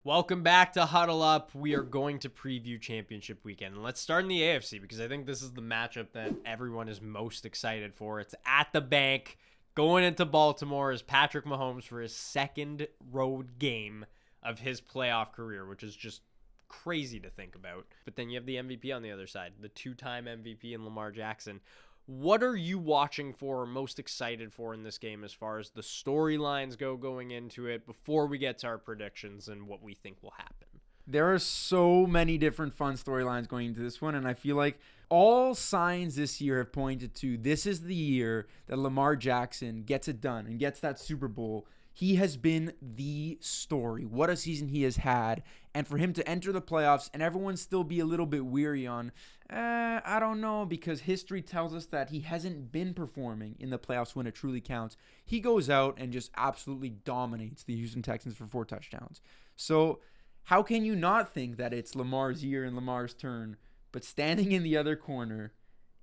Welcome back to Huddle Up. We are going to preview championship weekend. And let's start in the AFC because I think this is the matchup that everyone is most excited for. It's at the bank. Going into Baltimore is Patrick Mahomes for his second road game of his playoff career, which is just crazy to think about. But then you have the MVP on the other side, the two-time MVP in Lamar Jackson. What are you watching for or most excited for in this game as far as the storylines go going into it before we get to our predictions and what we think will happen? There are so many different fun storylines going into this one, and I feel like all signs this year have pointed to this is the year that Lamar Jackson gets it done and gets that Super Bowl. He has been the story. What a season he has had. And for him to enter the playoffs and everyone still be a little bit weary on, I don't know, because history tells us that he hasn't been performing in the playoffs when it truly counts. He goes out and just absolutely dominates the Houston Texans for 4 touchdowns. So how can you not think that it's Lamar's year and Lamar's turn? But standing in the other corner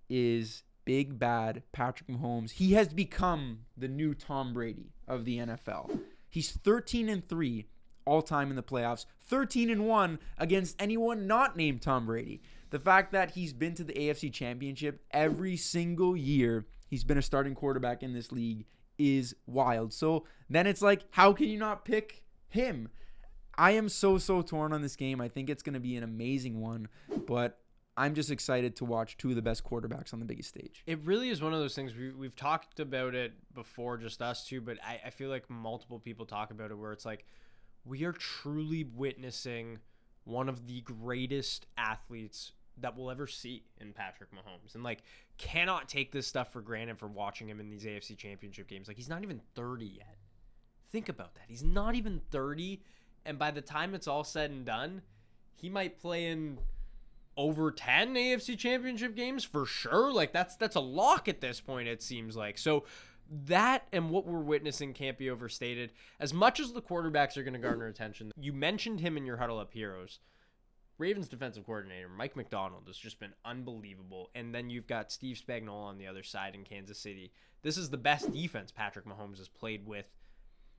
is big bad Patrick Mahomes. He has become the new Tom Brady of the NFL. He's 13-3 all time in the playoffs, 13-1 against anyone not named Tom Brady. The fact that he's been to the AFC Championship every single year he's been a starting quarterback in this league is wild. So then it's like, how can you not pick him? I am so torn on this game. I think it's going to be an amazing one, but I'm just excited to watch two of the best quarterbacks on the biggest stage. It really is one of those things. We've talked about it before, just us two, but I feel like multiple people talk about it where it's like we are truly witnessing one of the greatest athletes that we'll ever see in Patrick Mahomes. And like cannot take this stuff for granted for watching him in these AFC Championship games. Like he's not even 30 yet. Think about that. He's not even 30. And by the time it's all said and done, he might play in over 10 AFC Championship games for sure. Like that's a lock at this point, it seems like. So that and what we're witnessing can't be overstated. As much as the quarterbacks are going to garner attention, you mentioned him in your Huddle Up Heroes. Ravens defensive coordinator Mike McDonald has just been unbelievable. And then you've got Steve Spagnuolo on the other side in Kansas City. This is the best defense Patrick Mahomes has played with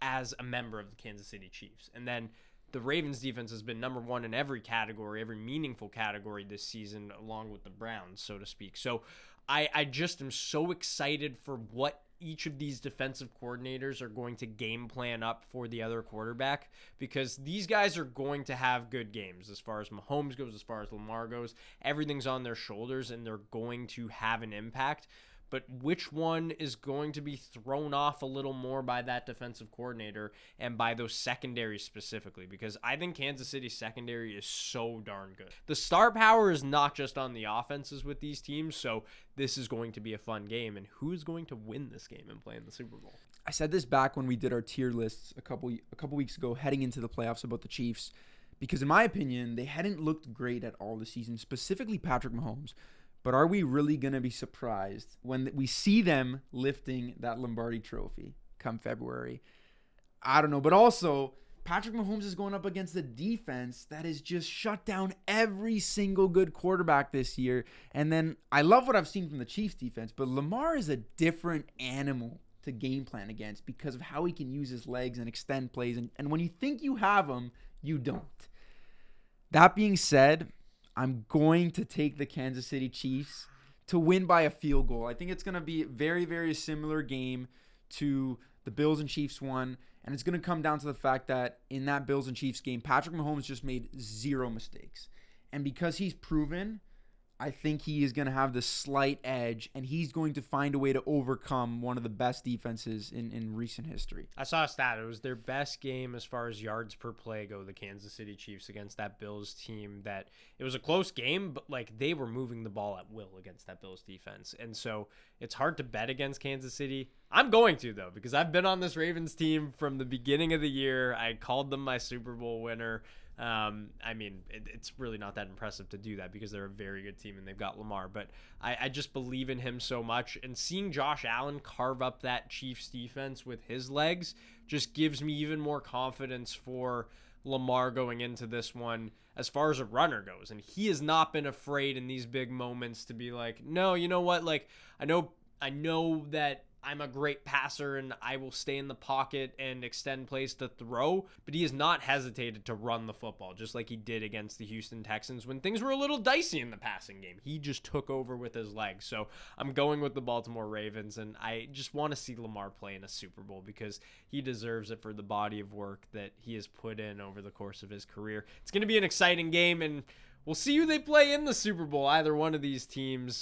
as a member of the Kansas City Chiefs. And then the Ravens defense has been number one in every category, every meaningful category this season, along with the Browns, so to speak. So I just am so excited for what each of these defensive coordinators are going to game plan up for the other quarterback, because these guys are going to have good games as far as Mahomes goes, as far as Lamar goes. Everything's on their shoulders, and they're going to have an impact. But which one is going to be thrown off a little more by that defensive coordinator and by those secondaries specifically? Because I think Kansas City's secondary is so darn good. The star power is not just on the offenses with these teams, so this is going to be a fun game. And who is going to win this game and play in the Super Bowl? I said this back when we did our tier lists a couple weeks ago heading into the playoffs about the Chiefs, because in my opinion, they hadn't looked great at all this season, specifically Patrick Mahomes. But are we really going to be surprised when we see them lifting that Lombardi trophy come February? I don't know. But also, Patrick Mahomes is going up against a defense that has just shut down every single good quarterback this year. And then I love what I've seen from the Chiefs defense, but Lamar is a different animal to game plan against because of how he can use his legs and extend plays. And when you think you have him, you don't. That being said, I'm going to take the Kansas City Chiefs to win by a field goal. I think it's going to be a very, very similar game to the Bills and Chiefs one. And it's going to come down to the fact that in that Bills and Chiefs game, Patrick Mahomes just made 0 mistakes. And because he's proven, I think he is going to have the slight edge, and he's going to find a way to overcome one of the best defenses in recent history. I saw a stat. It was their best game as far as yards per play go, the Kansas City Chiefs against that Bills team. That it was a close game, but like they were moving the ball at will against that Bills defense. And so it's hard to bet against Kansas City. I'm going to, though, because I've been on this Ravens team from the beginning of the year. I called them my Super Bowl winner. I mean, it's really not that impressive to do that because they're a very good team and they've got Lamar, but I just believe in him so much, and seeing Josh Allen carve up that Chiefs defense with his legs just gives me even more confidence for Lamar going into this one as far as a runner goes. And he has not been afraid in these big moments to be like, no, you know what? Like, I know that I'm a great passer and I will stay in the pocket and extend plays to throw, but he has not hesitated to run the football, just like he did against the Houston Texans when things were a little dicey in the passing game. He just took over with his legs. So I'm going with the Baltimore Ravens, and I just want to see Lamar play in a Super Bowl because he deserves it for the body of work that he has put in over the course of his career. It's going to be an exciting game, and we'll see who they play in the Super Bowl. Either one of these teams